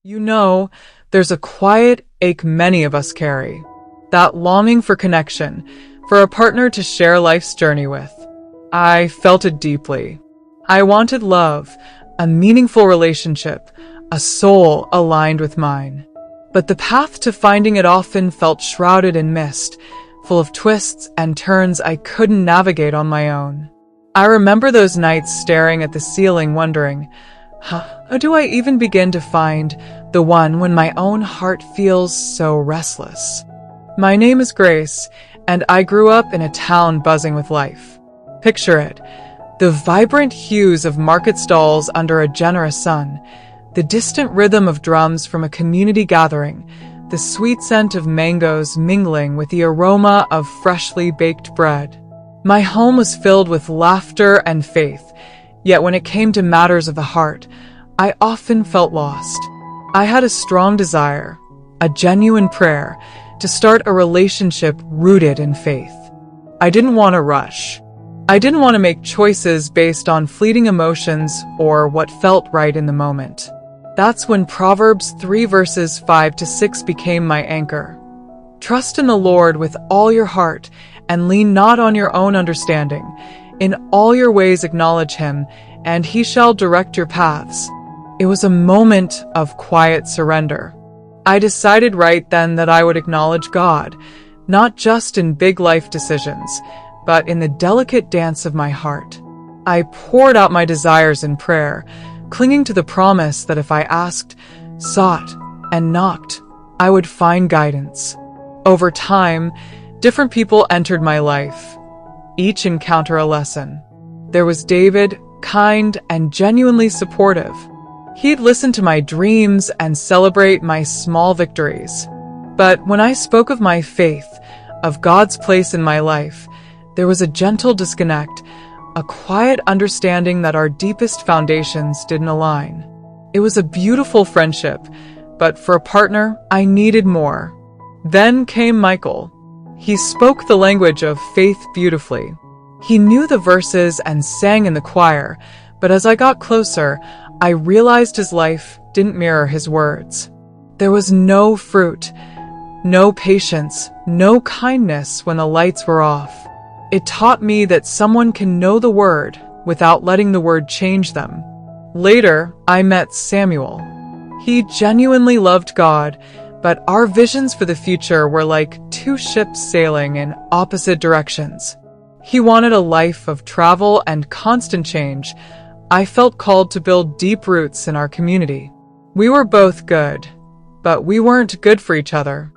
You know, there's a quiet ache many of us carry. That longing for connection, for a partner to share life's journey with. I felt it deeply. I wanted love, a meaningful relationship, a soul aligned with mine. But the path to finding it often felt shrouded in mist, full of twists and turns I couldn't navigate on my own. I remember those nights staring at the ceiling wondering, how do I even begin to find the one when my own heart feels so restless? My name is Grace, and I grew up in a town buzzing with life. Picture it, the vibrant hues of market stalls under a generous sun, the distant rhythm of drums from a community gathering, the sweet scent of mangoes mingling with the aroma of freshly baked bread. My home was filled with laughter and faith, yet when it came to matters of the heart, I often felt lost. I had a strong desire, a genuine prayer, to start a relationship rooted in faith. I didn't want to rush. I didn't want to make choices based on fleeting emotions or what felt right in the moment. That's when Proverbs 3 verses 5 to 6 became my anchor. Trust in the Lord with all your heart and lean not on your own understanding. In all your ways acknowledge him, and he shall direct your paths. It was a moment of quiet surrender. I decided right then that I would acknowledge God, not just in big life decisions, but in the delicate dance of my heart. I poured out my desires in prayer, clinging to the promise that if I asked, sought, and knocked, I would find guidance. Over time, different people entered my life, each encounter a lesson. There was David, kind and genuinely supportive. He'd listen to my dreams and celebrate my small victories. But when I spoke of my faith, of God's place in my life, there was a gentle disconnect, a quiet understanding that our deepest foundations didn't align. It was a beautiful friendship, but for a partner, I needed more. Then came Michael. He spoke the language of faith beautifully. He knew the verses and sang in the choir, but as I got closer, I realized his life didn't mirror his words. There was no fruit, no patience, no kindness when the lights were off. It taught me that someone can know the word without letting the word change them. Later, I met Samuel. He genuinely loved God, but our visions for the future were like two ships sailing in opposite directions. He wanted a life of travel and constant change. I felt called to build deep roots in our community. We were both good, but we weren't good for each other.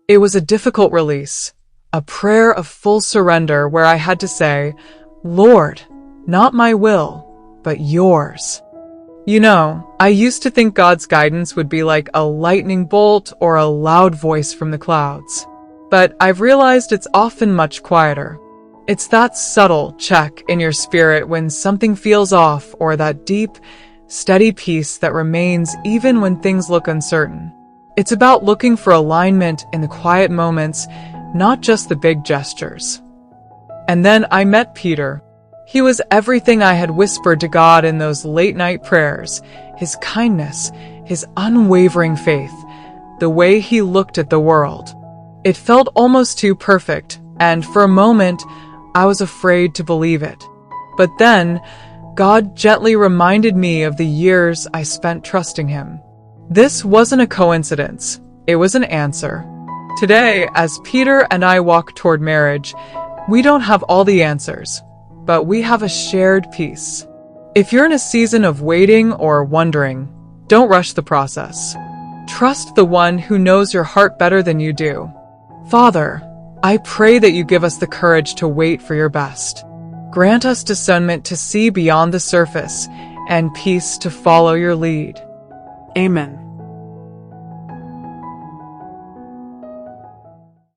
It was a difficult release, a prayer of full surrender where I had to say, Lord, not my will, but yours. You know, I used to think God's guidance would be like a lightning bolt or a loud voice from the clouds. But I've realized it's often much quieter. It's that subtle check in your spirit when something feels off, or that deep, steady peace that remains even when things look uncertain. It's about looking for alignment in the quiet moments, not just the big gestures. And then I met Peter. He was everything I had whispered to God in those late-night prayers. His kindness, his unwavering faith, the way he looked at the world. It felt almost too perfect, and for a moment, I was afraid to believe it. But then, God gently reminded me of the years I spent trusting him. This wasn't a coincidence. It was an answer. Today, as Peter and I walk toward marriage, we don't have all the answers, but we have a shared peace. If you're in a season of waiting or wondering, don't rush the process. Trust the one who knows your heart better than you do. Father, I pray that you give us the courage to wait for your best. Grant us discernment to see beyond the surface and peace to follow your lead. Amen.